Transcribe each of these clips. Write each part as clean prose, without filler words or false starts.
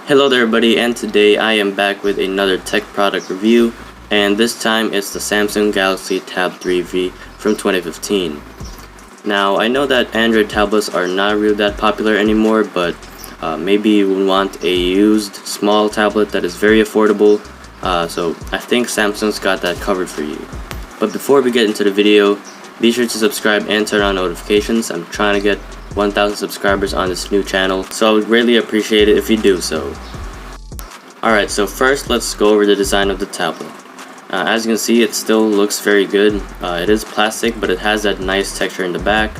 Hello there everybody, and today I am back with another tech product review, and this time it's the Samsung Galaxy Tab 3V from 2015. Now I know that Android tablets are not really that popular anymore, but maybe you would want a used small tablet that is very affordable, so I think Samsung's got that covered for you. But before we get into the video, be sure to subscribe and turn on notifications. I'm trying to get 1,000 subscribers on this new channel, so I would greatly appreciate it if you do so. Alright, so first let's go over the design of the tablet. As you can see, it still looks very good. It is plastic, but it has that nice texture in the back.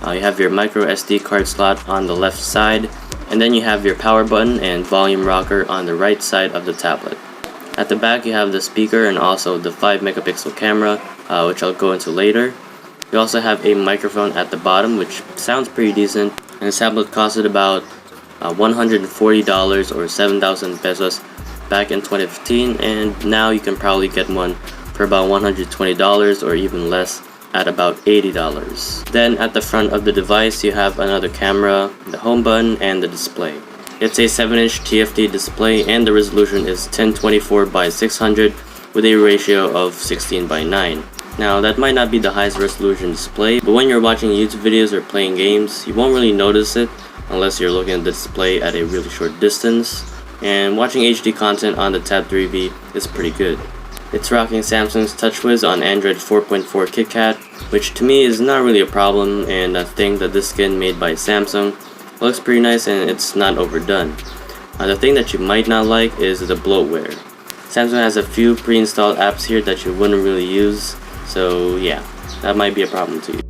You have your micro SD card slot on the left side, and then you have your power button and volume rocker on the right side of the tablet. At the back you have the speaker and also the 5 megapixel camera, which I'll go into later. You also have a microphone at the bottom, which sounds pretty decent, and this tablet costed about $140 or 7,000 pesos back in 2015, and now you can probably get one for about $120 or even less at about $80. Then at the front of the device you have another camera, the home button, and the display. It's a 7-inch TFT display, and the resolution is 1024 by 600 with a ratio of 16 by 9. Now that might not be the highest resolution display, but when you're watching YouTube videos or playing games, you won't really notice it unless you're looking at the display at a really short distance, and watching HD content on the Tab 3V is pretty good. It's rocking Samsung's TouchWiz on Android 4.4 KitKat, which to me is not really a problem, and I think that this skin made by Samsung looks pretty nice and it's not overdone. The thing that you might not like is the bloatware. Samsung has a few pre-installed apps here that you wouldn't really use, so yeah, that might be a problem to you.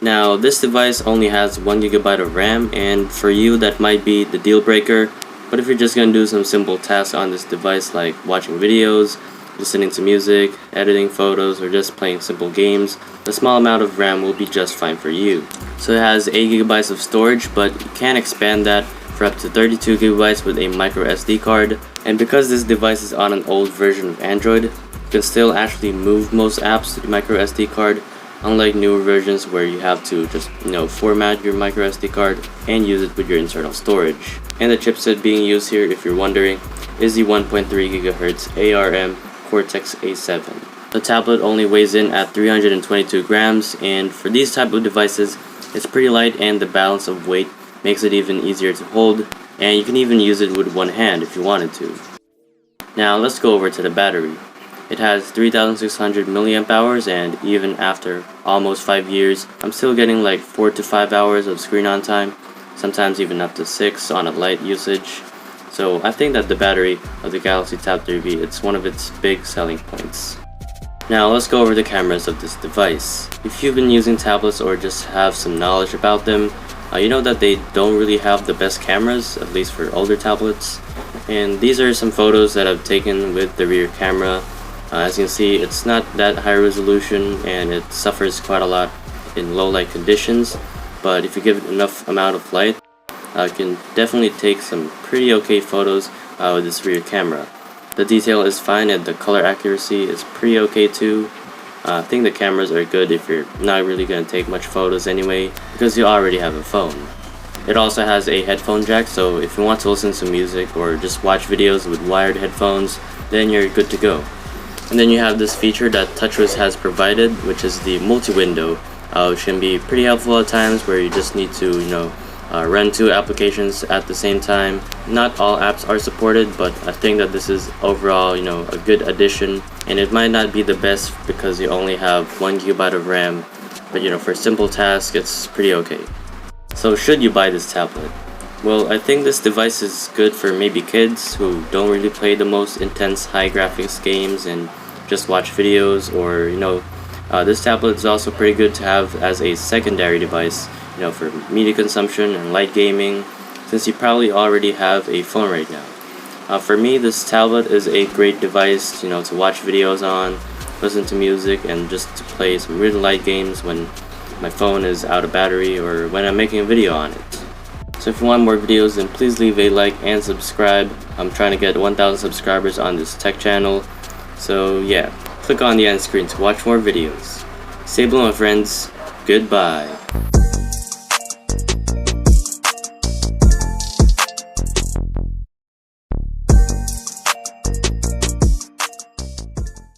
Now this device only has 1GB of RAM, and for you that might be the deal breaker, but if you're just going to do some simple tasks on this device like watching videos, listening to music, editing photos, or just playing simple games, a small amount of RAM will be just fine for you. So it has 8GB of storage, but you can expand that for up to 32GB with a micro SD card, and because this device is on an old version of Android, you can still actually move most apps to the micro SD card, unlike newer versions where you have to just format your micro SD card and use it with your internal storage. And the chipset being used here, if you're wondering, is the 1.3 GHz ARM Cortex A7. The tablet only weighs in at 322 grams, and for these type of devices it's pretty light, and the balance of weight makes it even easier to hold, and you can even use it with one hand if you wanted to. Now let's go over to the battery. It has 3600 milliamp hours, and even after almost 5 years, I'm still getting like 4 to 5 hours of screen on time, sometimes even up to 6 on a light usage. So I think that the battery of the Galaxy Tab 3V, it's one of its big selling points. Now let's go over the cameras of this device. If you've been using tablets or just have some knowledge about them, you know that they don't really have the best cameras, at least for older tablets. And these are some photos that I've taken with the rear camera. As you can see, it's not that high resolution and it suffers quite a lot in low light conditions, but if you give it enough amount of light, you can definitely take some pretty okay photos with this rear camera. The detail is fine and the color accuracy is pretty okay too. I think the cameras are good if you're not really going to take much photos anyway, because you already have a phone. It also has a headphone jack, so if you want to listen to music or just watch videos with wired headphones, then you're good to go. And then you have this feature that TouchWiz has provided, which is the multi-window, which can be pretty helpful at times where you just need to, run 2 applications at the same time. Not all apps are supported, but I think that this is overall, a good addition. And it might not be the best because you only have 1GB of RAM, but for simple tasks, it's pretty okay. So should you buy this tablet? Well, I think this device is good for maybe kids who don't really play the most intense high graphics games and just watch videos, or this tablet is also pretty good to have as a secondary device, for media consumption and light gaming, since you probably already have a phone right now. For me, this tablet is a great device, to watch videos on, listen to music, and just to play some really light games when my phone is out of battery or when I'm making a video on it. So if you want more videos, then please leave a like and subscribe. I'm trying to get 1,000 subscribers on this tech channel. So yeah, click on the end screen to watch more videos. Stay blue, my friends. Goodbye.